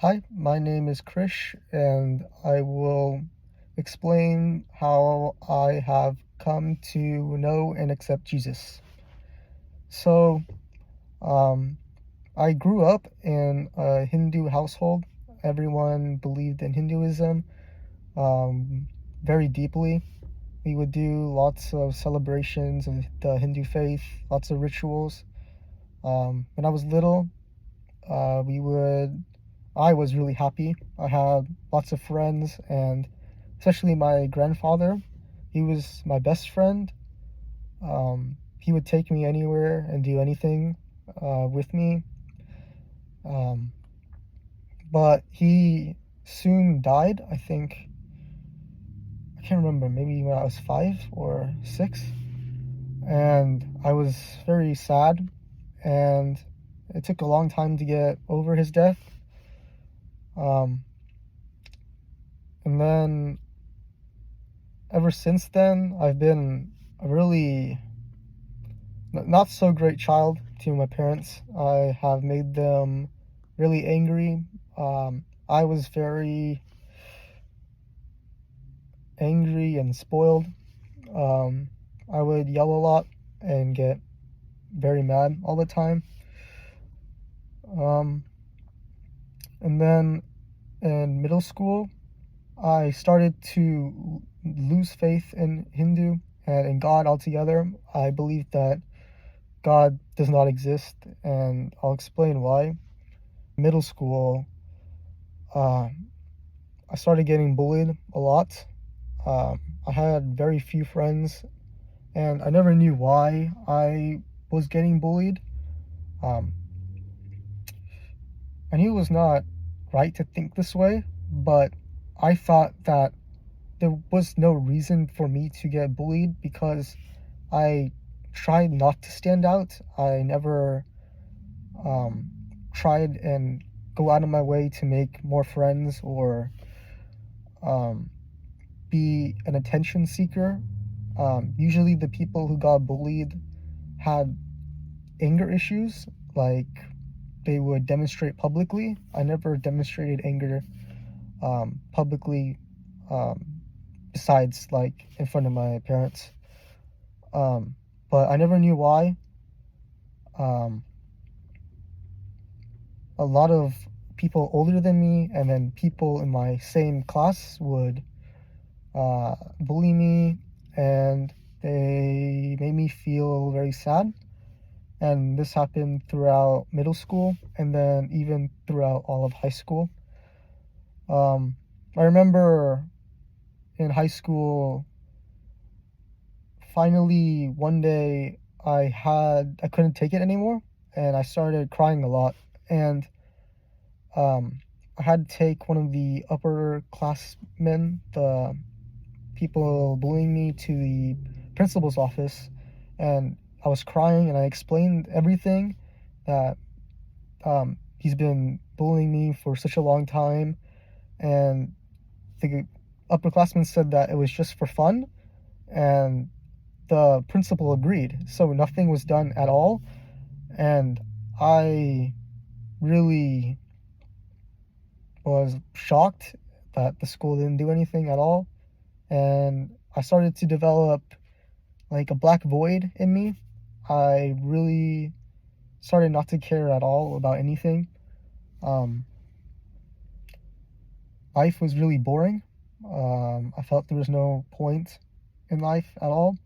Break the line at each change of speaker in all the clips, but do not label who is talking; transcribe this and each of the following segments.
Hi, my name is Krish, and I will explain how I have come to know and accept Jesus. So, um, I grew up in a Hindu household. Everyone believed in Hinduism um, very deeply. We would do lots of celebrations of the Hindu faith, lots of rituals. When I was little, we would I was really happy. I had lots of friends, and especially my grandfather. He was my best friend. He would take me anywhere and do anything with me. Um, but he soon died. I can't remember, maybe when I was 5 or 6. And I was very sad, and it took a long time to get over his death. Um, and then ever since then, I've been a really not so great child to my parents. I have made them really angry. I was very angry and spoiled. I would yell a lot and get very mad all the time. Um, and then in middle school, I started to lose faith in Hindu and in God altogether. I believed that God does not exist, and I'll explain why. Middle school, uh, I started getting bullied a lot. I had very few friends, and I never knew why I was getting bullied. Um, I knew it was not right to think this way, but I thought that there was no reason for me to get bullied because I tried not to stand out. I never um, tried and go out of my way to make more friends or um, be an attention seeker. Usually, the people who got bullied had anger issues, like they would demonstrate publicly. I never demonstrated anger publicly, um, besides like in front of my parents. Um, but I never knew why. Um, a lot of people older than me and then people in my same class would bully me, and they made me feel very sad. And this happened throughout middle school and then even throughout all of high school. Um, I remember in high school, finally one day I couldn't take it anymore, and I started crying a lot. And um, I had to take one of the upperclassmen, the people bullying me, to the principal's office, and I was crying and I explained everything, that he's been bullying me for such a long time, and the upperclassman said that it was just for fun, and the principal agreed. So nothing was done at all, and I really was shocked that the school didn't do anything at all, and I started to develop like a black void in me. I really started not to care at all about anything. Um, Life was really boring. I felt there was no point in life at all.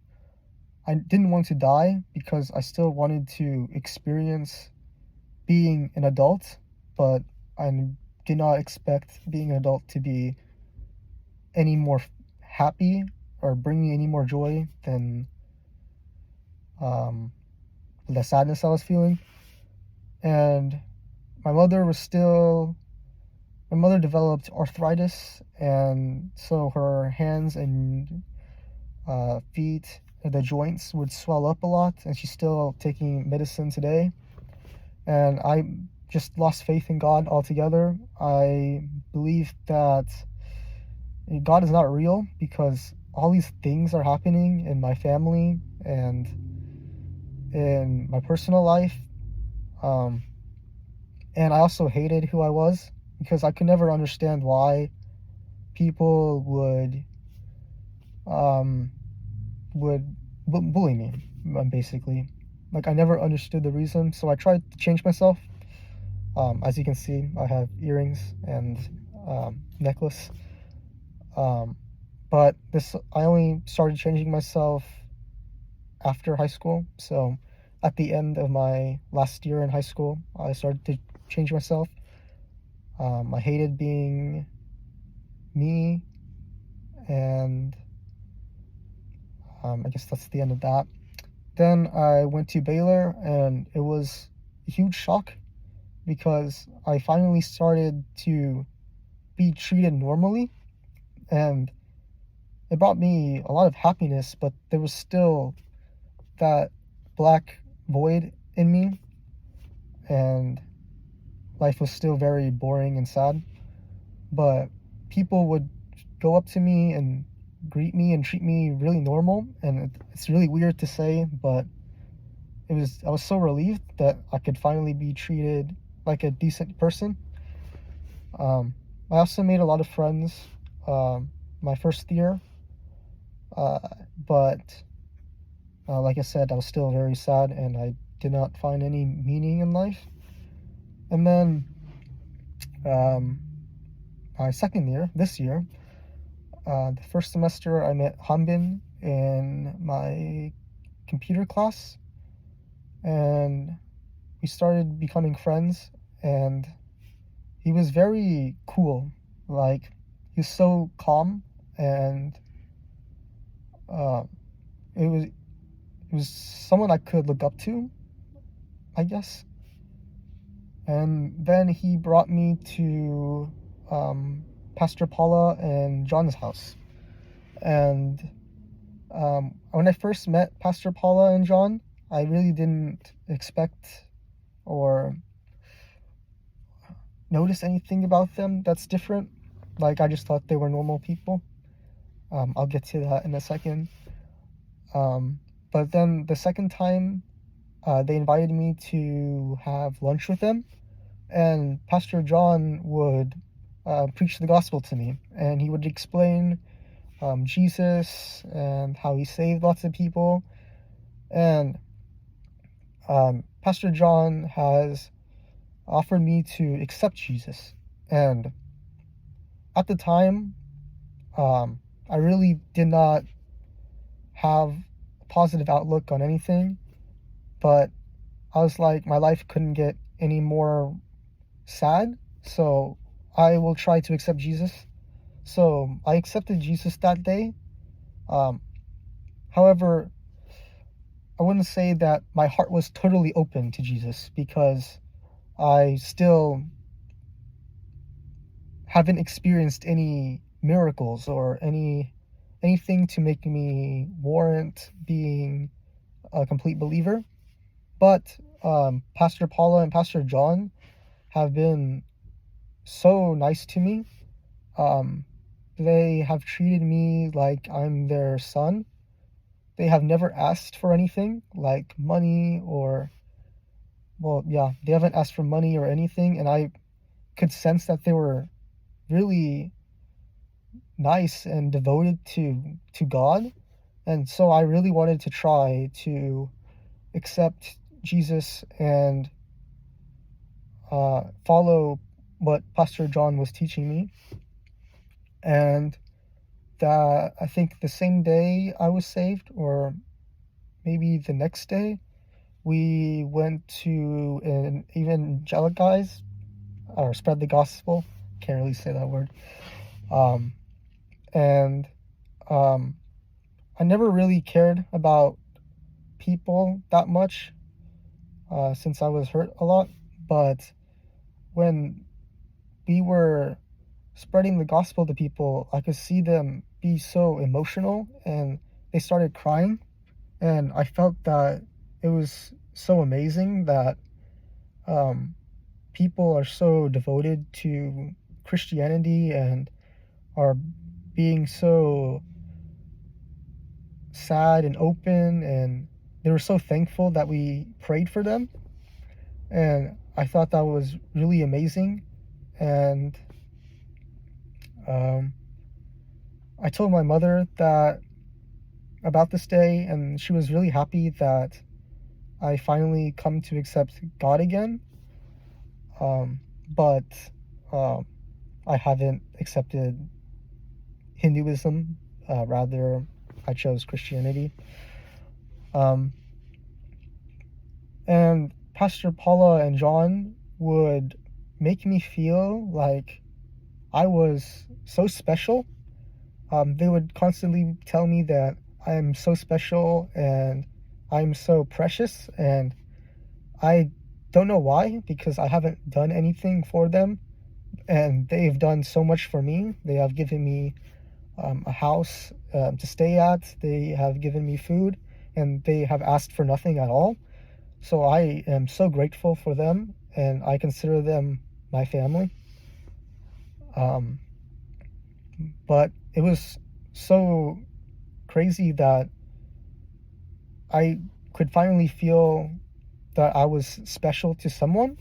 I didn't want to die because I still wanted to experience being an adult, but I did not expect being an adult to be any more happy or bring me any more joy than um, the sadness I was feeling. And my mother was still my mother developed arthritis, and so her hands and feet, the joints would swell up a lot, and she's still taking medicine today. And I just lost faith in God altogether. I believe that God is not real because all these things are happening in my family and in my personal life. Um, and I also hated who I was because I could never understand why people um, would bully me, basically. Like, I never understood the reason, so I tried to change myself. As you can see, I have earrings and necklace. Um, but I only started changing myself after high school. So at the end of my last year in high school, I started to change myself. I hated being me, and I guess that's the end of that. Then I went to Baylor, and it was a huge shock because I finally started to be treated normally, and it brought me a lot of happiness, but there was still that black void in me, and life was still very boring and sad. But people would go up to me and greet me and treat me really normal, and it's really weird to say, but I was so relieved that I could finally be treated like a decent person. I also made a lot of friends my first year, uh, but like I said, I was still very sad and I did not find any meaning in life. And then my second year, this year, the first semester, I met Hanbin in my computer class, and we started becoming friends, and he was very cool. Like, he was so calm, and uh, it was someone I could look up to, I guess. And then he brought me to Pastor Paula and John's house. And when I first met Pastor Paula and John, I really didn't expect or notice anything about them that's different. Like, I just thought they were normal people. I'll get to that in a second. But then the second time, they invited me to have lunch with them, and Pastor John would preach the gospel to me, and he would explain Jesus and how he saved lots of people. And Pastor John has offered me to accept Jesus. And at the time, I really did not have a positive outlook on anything, but I was like, my life couldn't get any more sad, so I will try to accept Jesus. So I accepted Jesus that day. However, I wouldn't say that my heart was totally open to Jesus, because I still haven't experienced any miracles or anything to make me warrant being a complete believer. But Pastor Paula and Pastor John have been so nice to me. They have treated me like I'm their son. They have never asked for anything like money or, well, yeah, they haven't asked for money or anything, and I could sense that they were really nice and devoted to God. And so I really wanted to try to accept Jesus and follow what Pastor John was teaching me. And that, I think the same day I was saved, or maybe the next day, we went to an evangelize or spread the gospel. Can't really say that word. And I never really cared about people that much since I was hurt a lot. But when we were spreading the gospel to people, I could see them be so emotional, and they started crying. And I felt that it was so amazing that people are so devoted to Christianity and are being so sad and open, and they were so thankful that we prayed for them. And I thought that was really amazing. and um, I told my mother that about this day, and she was really happy that I finally come to accept God again. But um, I haven't accepted Hinduism. Rather, I chose Christianity. Um, and Pastor Paula and John would make me feel like I was so special. They would constantly tell me that I'm so special and I'm so precious, and I don't know why, because I haven't done anything for them, and they've done so much for me. They have given me a house to stay at, they have given me food, and they have asked for nothing at all. So I am so grateful for them, and I consider them my family. Um, but it was so crazy that I could finally feel that I was special to someone.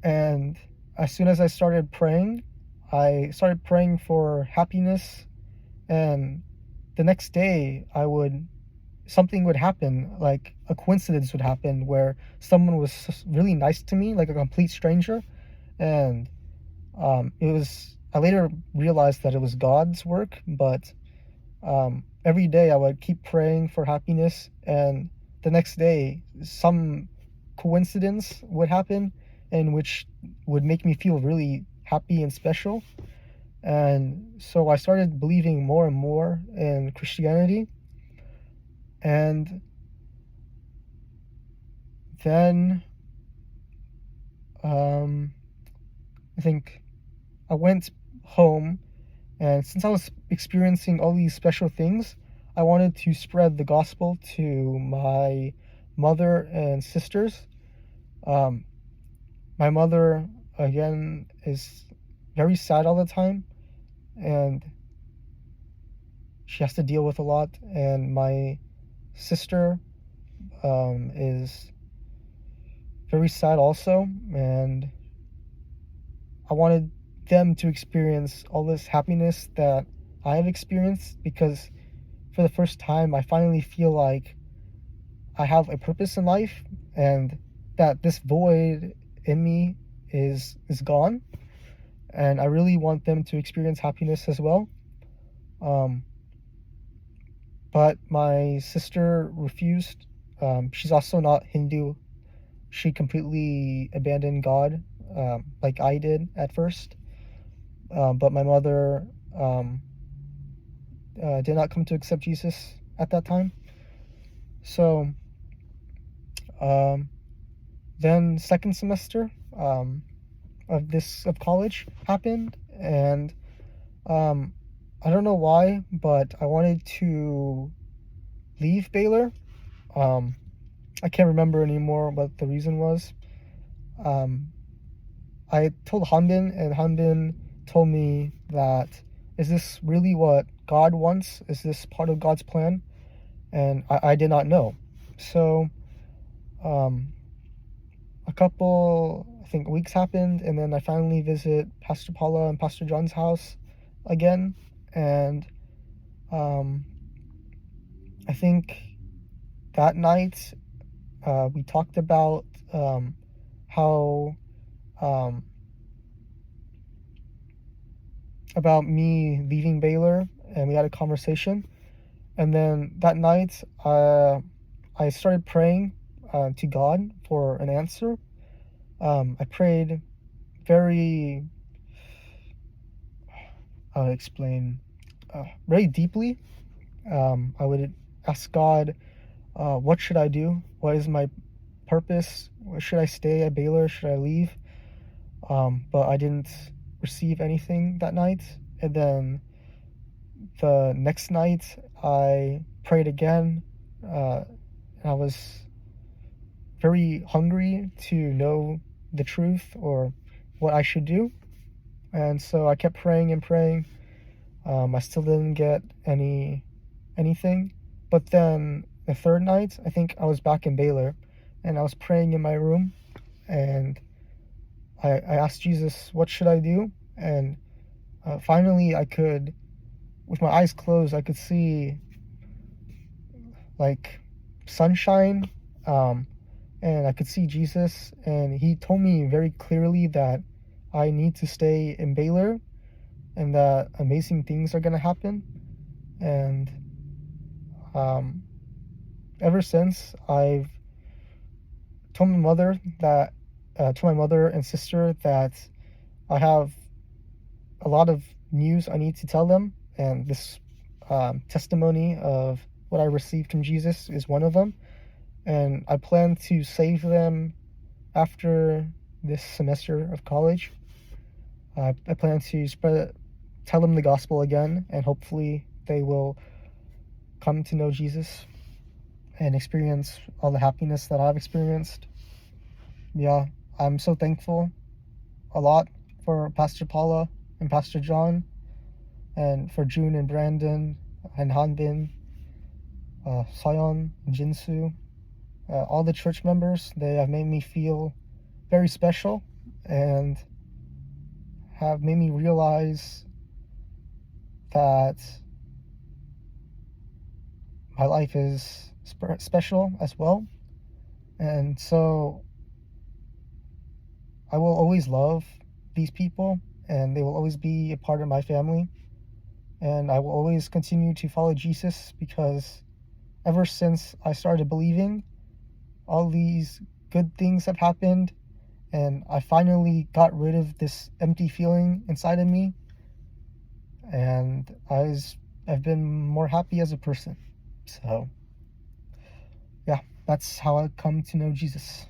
And as soon as I started praying for happiness. And the next day, something would happen, like a coincidence would happen where someone was really nice to me, like a complete stranger. And I later realized that it was God's work, but every day I would keep praying for happiness, and the next day some coincidence would happen in which would make me feel really happy and special. And so I started believing more and more in Christianity. And then I think I went home, and since I was experiencing all these special things, I wanted to spread the gospel to my mother and sisters. Um, my mother, again, is very sad all the time, and she has to deal with a lot. And my sister is very sad also, and I wanted them to experience all this happiness that I have experienced, because for the first time I finally feel like I have a purpose in life, and that this void in me is gone, and I really want them to experience happiness as well. Um, but my sister refused. She's also not Hindu. She completely abandoned God, like I did at first. But my mother did not come to accept Jesus at that time. So then second semester of college happened, and I don't know why, but I wanted to leave Baylor. I can't remember anymore what the reason was. I told Hanbin, and Hanbin told me that, is this really what God wants? Is this part of God's plan? And I did not know. So a couple, I think, weeks happened, and then I finally visit Pastor Paula and Pastor John's house again. And I think that night we talked about how about me leaving Baylor, and we had a conversation. And then that night I started praying to God for an answer. I prayed very, I'll explain, very deeply. I would ask God, what should I do? What is my purpose? Should I stay at Baylor? Should I leave? But I didn't receive anything that night. And then the next night I prayed again. And I was very hungry to know the truth, or what I should do. And so I kept praying and praying. I still didn't get anything. But then the third night, I think I was back in Baylor, and I was praying in my room, and I asked Jesus, what should I do? And finally, I could, with my eyes closed, I could see like sunshine, um, and I could see Jesus, and he told me very clearly that I need to stay in Baylor and that amazing things are gonna happen. And um, ever since, I've told my mother that, to my mother and sister that I have a lot of news I need to tell them, and this testimony of what I received from Jesus is one of them. And I plan to save them after this semester of college. I plan to tell them the gospel again, and hopefully they will come to know Jesus and experience all the happiness that I've experienced. Yeah, I'm so thankful a lot for Pastor Paula and Pastor John, and for June and Brandon and Hanbin, Sion and Jinsu, all the church members. They have made me feel very special and have made me realize that my life is special as well. And so I will always love these people, and they will always be a part of my family. And I will always continue to follow Jesus, because ever since I started believing, all these good things have happened, and I finally got rid of this empty feeling inside of me, and I've been more happy as a person. So yeah, that's how I come to know Jesus.